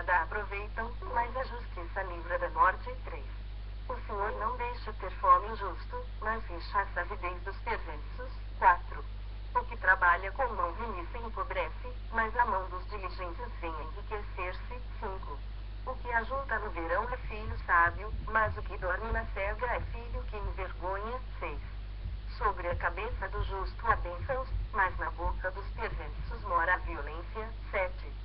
nada aproveitam, mas a justiça livra da morte. 3. O Senhor não deixa ter fome o justo, mas rechaça a avidez dos perversos. 4. O que trabalha com mão remissa empobrece, mas a mão dos diligentes vem enriquecer-se. 5. O que ajunta no verão é filho sábio, mas o que dorme na cega é filho que envergonha. 6. Sobre a cabeça do justo há bênçãos, mas na boca dos perversos mora a violência. 7.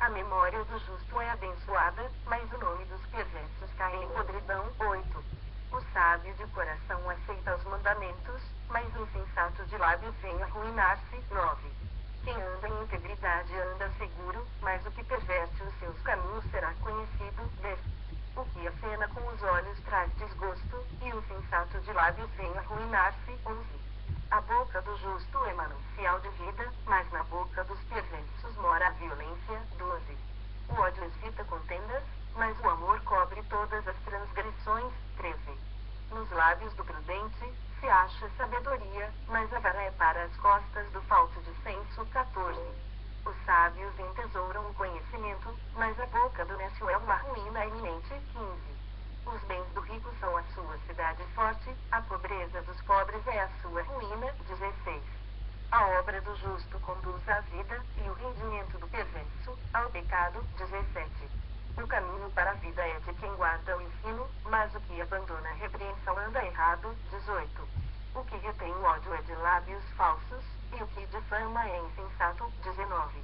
A memória do justo é abençoada, mas o nome dos perversos cai em podridão. 8. O sábio de coração aceita os mandamentos, mas o insensato de lábios vem arruinar-se. 9. Quem anda em integridade anda seguro, mas o que perverte os seus caminhos será conhecido. 10. O que acena com os olhos traz desgosto, e o insensato de lábios vem arruinar-se. 11. A boca do justo é manancial de vida, mas na boca dos perversos mora a violência. 12. O ódio excita contendas, mas o amor cobre todas as transgressões. 13. Nos lábios do prudente se acha sabedoria, mas a vara é para as costas do falto de senso. 14. Os sábios entesouram o conhecimento, mas a boca do nécio é uma ruína iminente. 15. Os bens do rico são a sua cidade forte, a pobreza dos pobres é a sua ruína. 16. A obra do justo conduz à vida, e o rendimento do perverso, ao pecado. 17. O caminho para a vida é de quem guarda o ensino, mas o que abandona a repreensão anda errado. 18. O que retém o ódio é de lábios falsos, e o que difama é insensato. 19.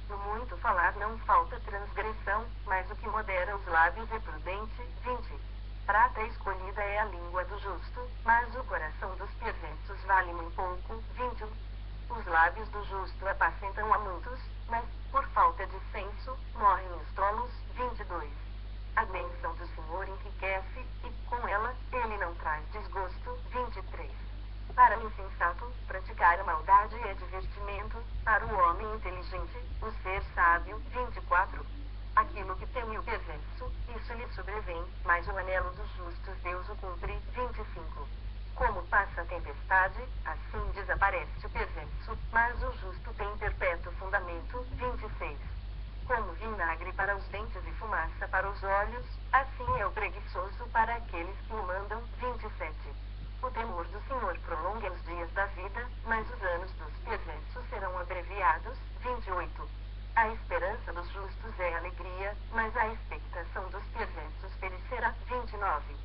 No muito falar não falta transgressão, mas o que modera os lábios é prudente. 20. Prata escolhida é a língua do justo, mas o coração dos perversos vale muito pouco. 21. Os lábios do justo apacentam a muitos, mas, por falta de senso, morrem os tolos. 22. A bênção do Senhor enriquece, e, com ela, ele não traz desgosto. 23. Para o insensato, praticar a maldade é divertimento, para o homem inteligente, o ser sábio. 24. Aquilo que teme o perverso, isso lhe sobrevém, mas o anelo dos justos Deus o cumpre. 25. Como passa a tempestade, assim desaparece o perverso, mas o justo tem perpétuo fundamento. 26. Como vinagre para os dentes e fumaça para os olhos, assim é o preguiçoso para aqueles que o mandam. 27. O temor do Senhor prolonga os dias da vida, mas os anos dos perversos serão abreviados. 28. A esperança dos justos é alegria, mas a expectação dos perversos perecerá. 29.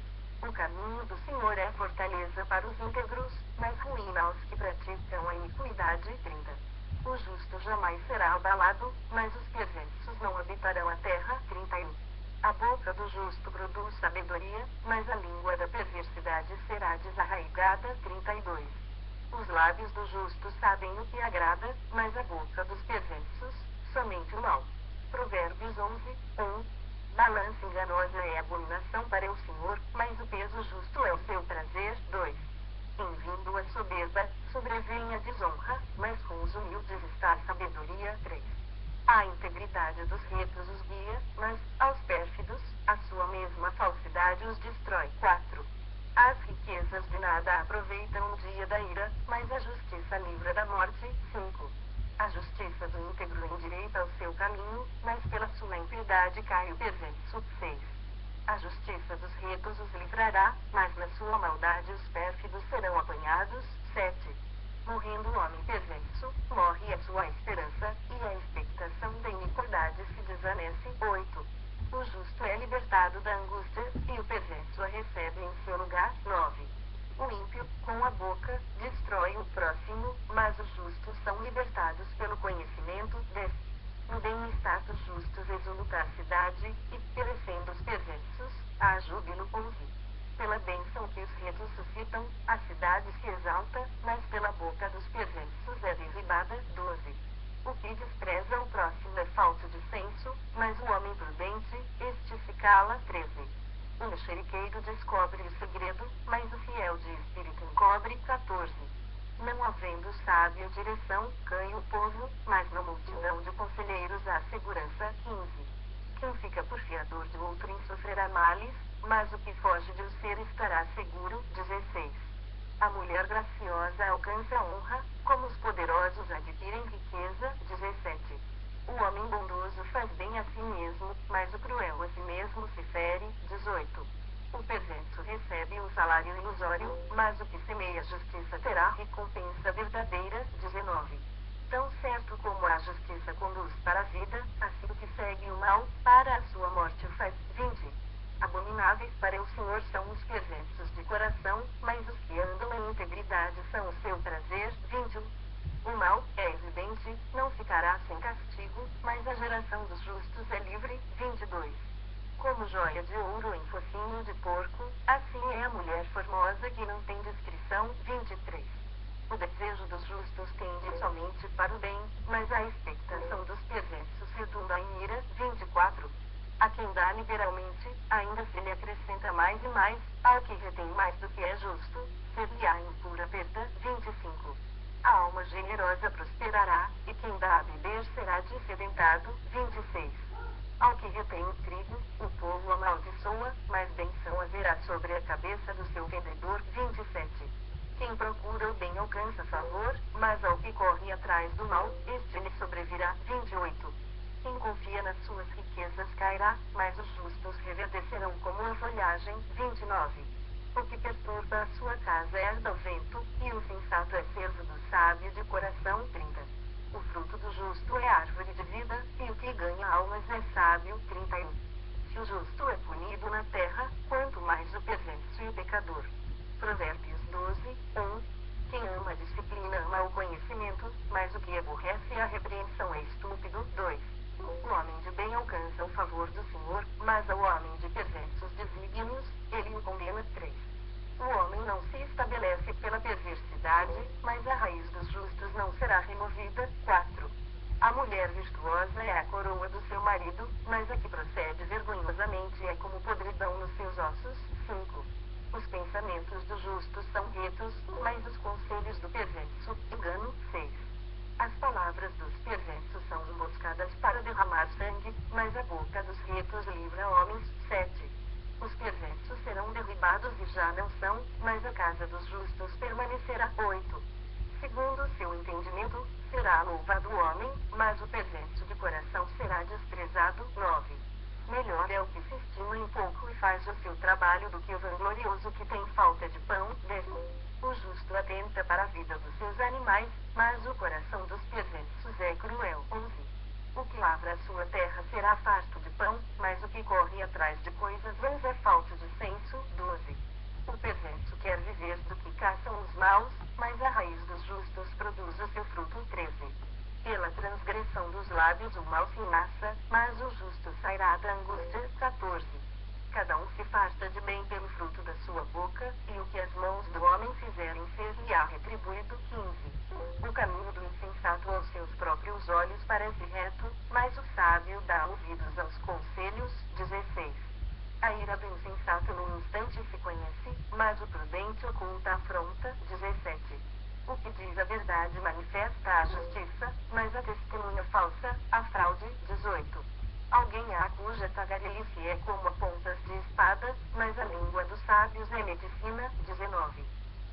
O caminho do Senhor é fortaleza para os íntegros, mas ruína aos que praticam a iniquidade. 30. O justo jamais será abalado, mas os perversos não habitarão a terra. 31. A boca do justo produz sabedoria, mas a língua da perversidade será desarraigada. 32. Os lábios do justo sabem o que agrada, mas a boca dos perversos, somente o mal. Provérbios 11, 1. Balança enganosa é abominação para o Senhor, mas o peso justo é o seu prazer. 2. Em vindo a soberba, sobrevém a desonra, mas com os humildes está a sabedoria. 3. A integridade dos retos os guia, mas, aos pérfidos, a sua mesma falsidade os destrói. 4. As riquezas de nada aproveitam no dia da ira, mas a justiça livra da morte. 5. A justiça do íntegro endireita o seu caminho, mas pela sua impiedade cai o perverso. 6. A justiça dos retos os livrará, mas na sua maldade os pérfidos serão apanhados. 7. Morrendo o homem perverso, morre a sua esperança, e a expectação da iniquidade se desvanece. 8. O justo é libertado da angústia, e o perverso a recebe em seu lugar. 9. O ímpio, com a boca, destrói o próximo, mas os justos são libertados pelo conhecimento. 10. No bem-estar dos justos exulta a cidade, e, perecendo os perversos, há júbilo. 11. Pela bênção que os retos suscitam, a cidade se exalta, mas pela boca dos perversos é derribada. 12. O que despreza o próximo é falto de senso, mas o homem prudente, este se cala. 13. O mexeriqueiro descobre o segredo, mas o fiel de espírito encobre. 14. Não havendo sábio direção, ganha o povo, mas na multidão de conselheiros há segurança. 15. Quem fica por fiador de outrem sofrerá males, mas o que foge de o ser estará seguro. 16. A mulher graciosa alcança a honra, como os poderosos adquirem riqueza. 17. O homem bondoso faz bem a si mesmo, mas o inocente não ficará sem castigo, mas a geração dos justos é livre. 22. Como joia de ouro em focinho de porco, assim é a mulher formosa que não tem descrição. 23. O desejo dos justos tende somente para o bem, mas a expectação dos perversos redunda em ira. 24. A quem dá liberalmente, ainda se lhe acrescenta mais e mais, ao que retém mais do que é justo, ser-lhe-á em pura perda. 25. A alma generosa prosperará, e quem dá a beber será dessedentado. 26. Ao que retém o trigo, o povo amaldiçoa, mas benção haverá sobre a cabeça do seu vendedor. 27. Quem procura o bem alcança favor, mas ao que corre atrás do mal, este lhe sobrevirá. 28. Quem confia nas suas riquezas cairá, mas os justos reverdecerão como a folhagem. 29. O que perturba a sua casa herda o vento, e o sensato é servo do sábio de coração. 30. O fruto do justo é árvore de vida, e o que ganha almas é sábio. 31. Se o justo é punido na terra, quanto mais o perverso e o pecador. Provérbios 12, 1. Quem ama a disciplina ama o conhecimento, mas o que aborrece a repreensão é estúpido. 2. O homem de bem alcança o favor do Senhor, mas ao homem de perversos desígnios, ele o condena. 3. O homem não se estabelece pela perversidade, mas a raiz dos justos não será removida. 4. A mulher virtuosa é a coroa do seu marido, mas a que procede vergonhosamente é como podridão nos seus ossos. 5. Os pensamentos dos justos são retos, mas os conselhos do perverso, engano. 6. As palavras dos perversos são emboscadas para derramar sangue, mas a boca dos retos livra homens. 7. Os perversos serão derribados e já não são, mas a casa dos justos permanecerá. 8. Segundo seu entendimento, será louvado o homem, mas o perverso de coração será desprezado. 9. Melhor é o que se estima em pouco e faz o seu trabalho do que o vanglorioso que tem falta de pão. 10. O justo atenta para a vida dos seus animais, mas o coração dos perversos é cruel. 11. O que lavra a sua terra será farto de pão, mas o que corre atrás de coisas vãs é falto de senso. 12. O perverso quer viver do que caçam os maus, mas a raiz dos justos produz o seu fruto. 13. Pela transgressão dos lábios o mal se enlaça, mas o justo sairá da angústia. 14. Cada um se farta de bem pelo fruto da sua boca, e o que as mãos do homem fizerem ser-lhe-á retribuído. 15. O caminho do insensato aos seus próprios olhos parece reto, mas o sábio dá ouvidos aos conselhos. 16. A ira do insensato num instante se conhece, mas o prudente oculta a afronta. 17. O que diz a verdade manifesta a justiça, mas a testemunha falsa, a fraude. 18. Alguém há cuja tagarelice é como a pontas de espada, mas a língua dos sábios é medicina. 19.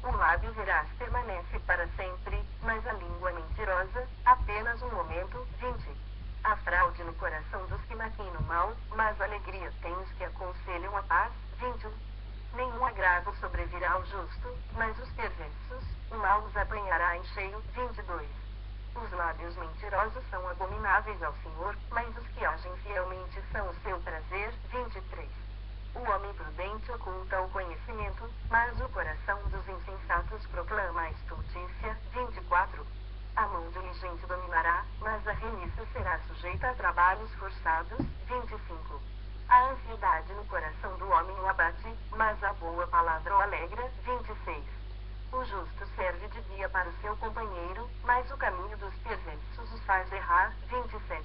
O lábio veraz permanece para sempre, mas a língua mentirosa, apenas um momento. 20. Há fraude no coração dos que maquinam mal, mas alegria tem os que aconselham a paz. 21. Nenhum agravo sobrevirá ao justo, mas os perversos, o mal os apanhará em cheio. 22. Os lábios mentirosos são abomináveis ao Senhor, mas os que agem fielmente são o seu prazer. 23. O homem prudente oculta o conhecimento, mas o coração dos insensatos proclama a estultícia. 24. A mão diligente dominará, mas a remissa será sujeita a trabalhos forçados. 25. A ansiedade no coração do homem o abate, mas a boa palavra o alegra. 26. O justo serve de guia para o seu companheiro, mas o caminho dos perversos os faz errar. 27.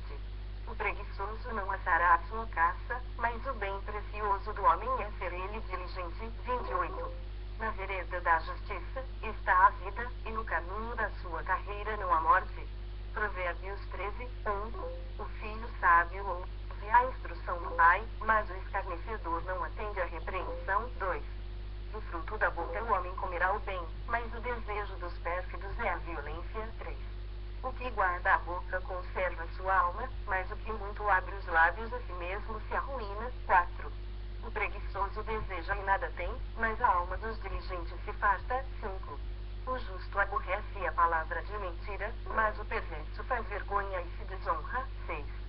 O preguiçoso não assará a sua caça, mas o bem precioso do homem é ser ele diligente. 28. Na vereda da justiça está a vida, e no caminho da sua carreira não há morte. Provérbios 13, 1. O filho sábio ouve a instrução do pai, mas o escarnecedor não atende à repreensão. 2. Do fruto da boca o homem comerá o bem, mas o desejo dos pérfidos é a violência. 3. O que guarda a boca conserva sua alma, mas o que muito abre os lábios a si mesmo se arruína. 4. O preguiçoso deseja e nada tem, mas a alma dos diligentes se farta. 5. O justo aborrece a palavra de mentira, mas o perverso faz vergonha e se desonra. 6.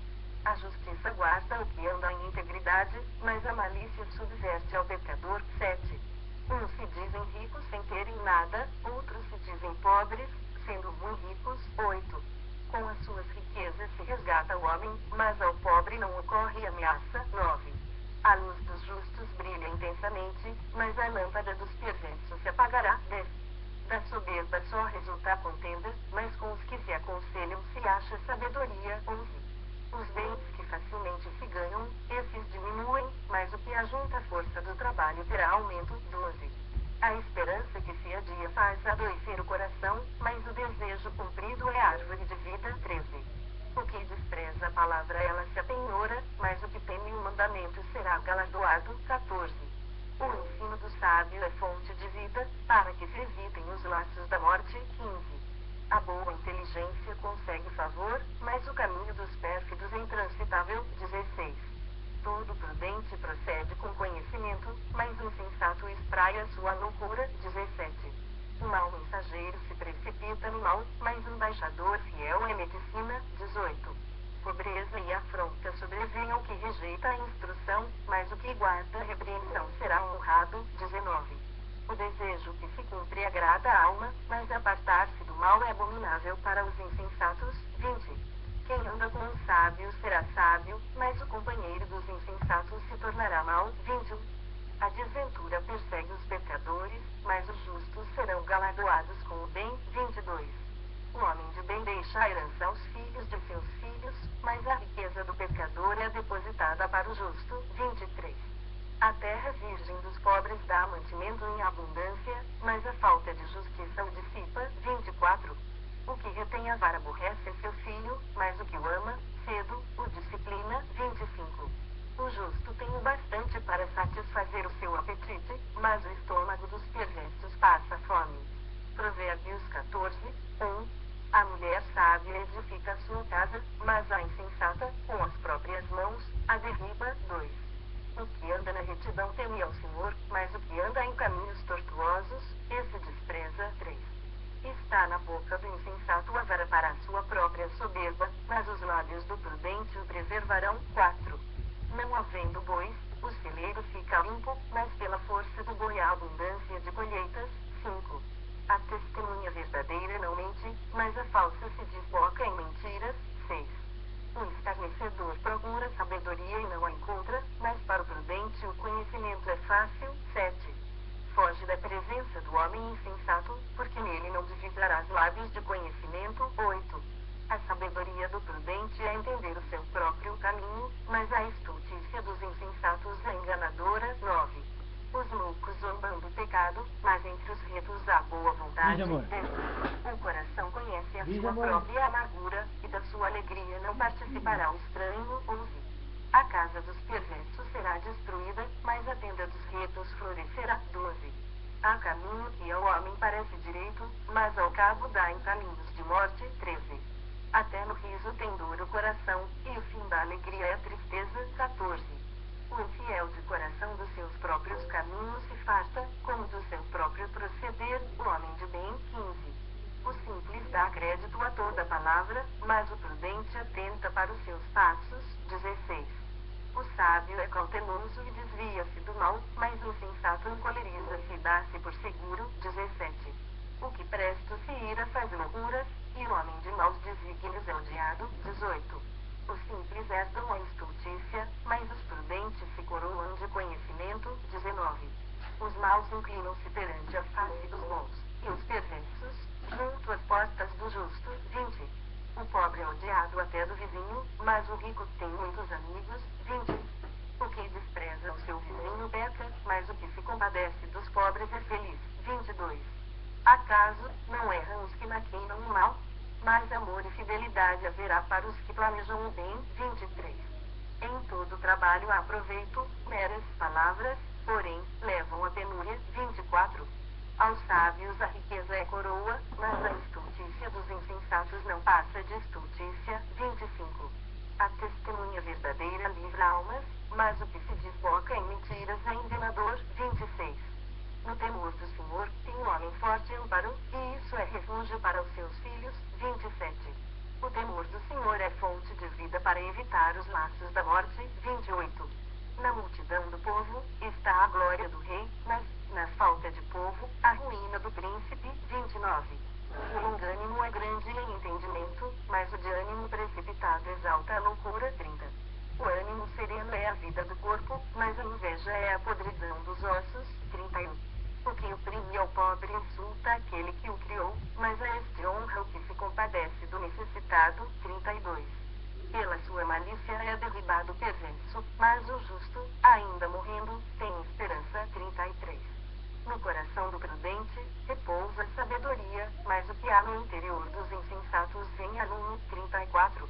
A justiça guarda o que anda em integridade, mas a malícia subverte ao pecador. 7. Uns se dizem ricos sem terem nada, outros se dizem pobres, sendo muito ricos. 8. Com a soberba, mas os lábios do prudente o preservarão. 4. Não havendo bois, o celeiro fica limpo, mas pela força do boi há abundância de colheitas. 5. A testemunha verdadeira não mente, mas a falsa se desboca em mentiras. 6. O escarnecedor procura sabedoria e não a encontra, mas para o prudente o conhecimento é fácil. 7. Foge da presença do homem insensato, porque nele não divisarás lábios de conhecimento. 8. A sabedoria do prudente é entender o seu próprio caminho, mas a estultícia dos insensatos é enganadora. 9. Os loucos zombam do pecado, mas entre os retos há boa vontade. 10. O coração conhece a sua própria amargura, e da sua alegria não participará o estranho. 11. A casa dos perversos será destruída, mas a tenda dos retos florescerá. 12. Há caminho que ao homem parece direito, mas ao cabo dá em caminhos de morte. 13. Até no riso tem dor o coração, e o fim da alegria é a tristeza. 14. O infiel de coração dos seus próprios caminhos se farta, como do seu próprio proceder, o homem de bem. 15. O simples dá crédito a toda palavra, mas o prudente atenta para os seus passos. 16. O sábio é cauteloso e desvia-se do mal, mas o insensato encoleriza-se e dá-se por seguro. 17. O que presto se ira faz loucuras, e o homem de maus desígnios é odiado. 18. Os simples herdam a estultícia, mas os prudentes se coroam de conhecimento. 19. Os maus inclinam-se perante a face dos bons, e os perversos, junto às portas do justo. 20. O pobre é odiado até do vizinho, mas o rico tem muitos amigos. 20. O que despreza o seu vizinho peca, mas o que se compadece dos pobres é feliz. 22. Acaso, não erram os que maquinam o mal? Mas amor e fidelidade haverá para os que planejam o bem. 23. Em todo trabalho há proveito, meras palavras, porém, levam a penúria. 24. Aos sábios a riqueza é coroa, mas a estultícia dos insensatos não passa de estultícia. 25. A testemunha verdadeira livra almas, mas o que se desboca em mentiras é enganador. 26. No temor do Senhor tem um homem forte amparo, e isso é refúgio para os seus filhos. 27. O temor do Senhor é fonte de vida para evitar os laços da morte. 28. Na multidão do povo está a glória do rei, mas, na falta de povo, a ruína do príncipe. 29. O longânimo é grande em entendimento, mas o de ânimo precipitado exalta a loucura. 30. O ânimo sereno é a vida do corpo, mas a inveja é a podridão dos ossos. 31. O que oprime ao pobre insulta aquele que o criou, mas a este honra o que se compadece do necessitado. 32. Pela sua malícia é derribado o perverso, mas o justo, ainda morrendo, tem esperança. 33. No coração do prudente, repousa a sabedoria, mas o que há no interior dos insensatos vem a lume. 34.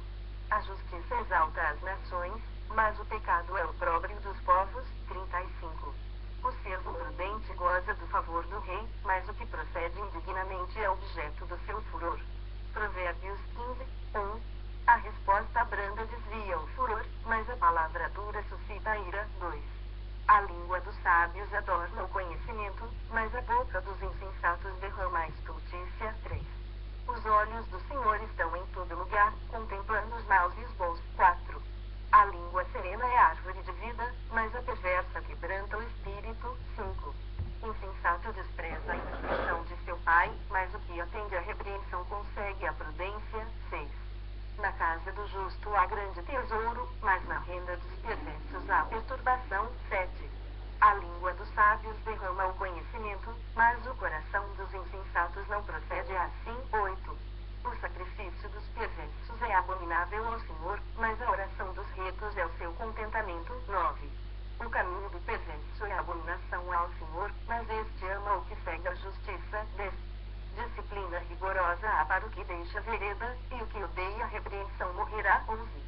A justiça exalta as nações, mas o pecado é o opróbrio dos povos. 35. O servo prudente goza do favor do rei, mas o que procede indignamente é objeto do seu furor. Provérbios 15, 1. A resposta branda desvia o furor, mas a palavra dura suscita a ira. 2. A língua dos sábios adorna o conhecimento, mas a boca dos insensatos derrama a estultícia. 3. Os olhos do Senhor estão em todo lugar, contemplando os maus e os bons. 4. A língua serena é a árvore de vida, mas a perversa quebranta o espírito. 5. Insensato despreza a instrução de seu pai, mas o que atende à repreensão consegue a prudência. 6. Na casa do justo há grande tesouro, mas na renda dos perversos há perturbação. 7. A língua dos sábios derrama o conhecimento, mas o coração dos insensatos não procede assim. 8. O sacrifício dos perversos é abominável ao Senhor, mas a oração dos retos é o seu contentamento. 9. O caminho do perverso é abominação ao Senhor, mas este ama o que segue a justiça. 10. Disciplina rigorosa há para o que deixa vereda, e o que odeia a repreensão morrerá. 11.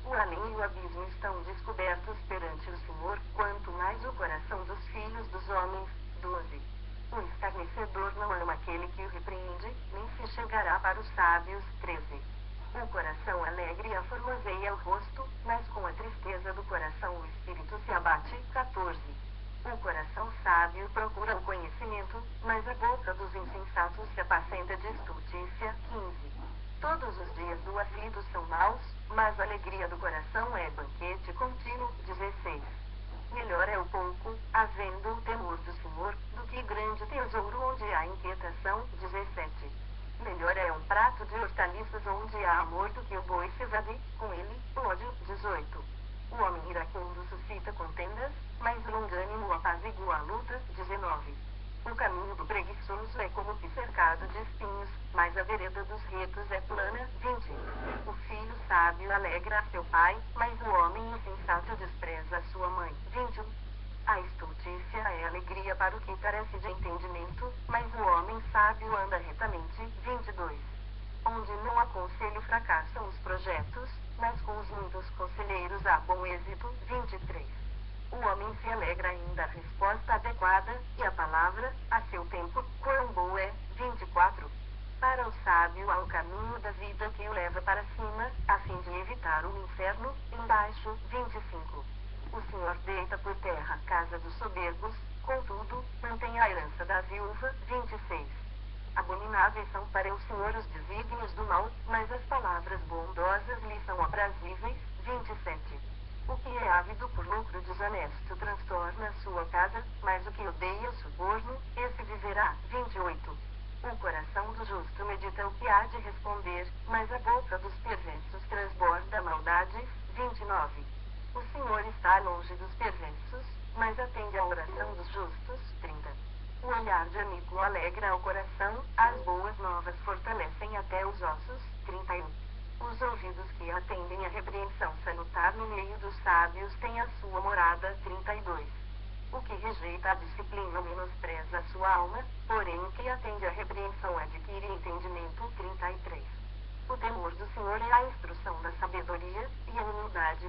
O além e o abismo estão descobertos perante o Senhor, quanto mais o coração dos filhos dos homens. 12. O escarnecedor não ama aquele que o repreende, nem se chegará para os sábios. 13. O coração alegre aformoseia o rosto, mas com a tristeza do coração o espírito se abate. 14. O coração sábio procura o conhecimento, mas a boca dos insensatos se apacenta de estultícia. 15. Todos os dias do aflito alegria do coração é banquete contínuo. 16. Melhor é o pouco, havendo o temor do Senhor, do que grande tesouro onde há inquietação. 17. Melhor é um prato de hortaliças onde há amor do que o boi cevado, com ele, ódio. 18. O homem iracundo suscita contendas, mas o longânimo apazigua a luta. 19. O caminho do preguiçoso é como que cercado de espinhos, mas a vereda dos retos é plana. 20. O filho sábio alegra a seu pai, mas o homem insensato despreza a sua mãe. 21. A estultícia é alegria para o que carece de entendimento, mas o homem sábio anda retamente. 22. Onde não há conselho fracassam os projetos, mas com os muitos conselheiros há bom êxito. 23. O homem se alegra ainda a resposta adequada, e a palavra, a seu tempo, quão boa é. 24. Para o sábio há o caminho da vida que o leva para cima, a fim de evitar o inferno, embaixo. 25. O Senhor deita por terra a casa dos soberbos, contudo, mantém a herança da viúva. 26. Abomináveis são para o Senhor os desígnios do mal, mas as palavras bondosas lhe são aprazíveis. 27. O que é ávido por lucro desonesto transtorna sua casa, mas o que odeia o suborno, esse viverá. 28. O coração do justo medita o que há de responder, mas a boca dos perversos transborda maldades. 29. O Senhor está longe dos perversos, mas atende à oração dos justos. 30. O olhar de amigo alegra o coração, as boas novas fortalecem até os ossos. 31. Os ouvidos que atendem à repreensão salutar no meio dos sábios têm a sua morada. 32. O que rejeita a disciplina menospreza a sua alma, porém o que atende à repreensão adquire entendimento. 33. O temor do Senhor é a instrução da sabedoria, e a humildade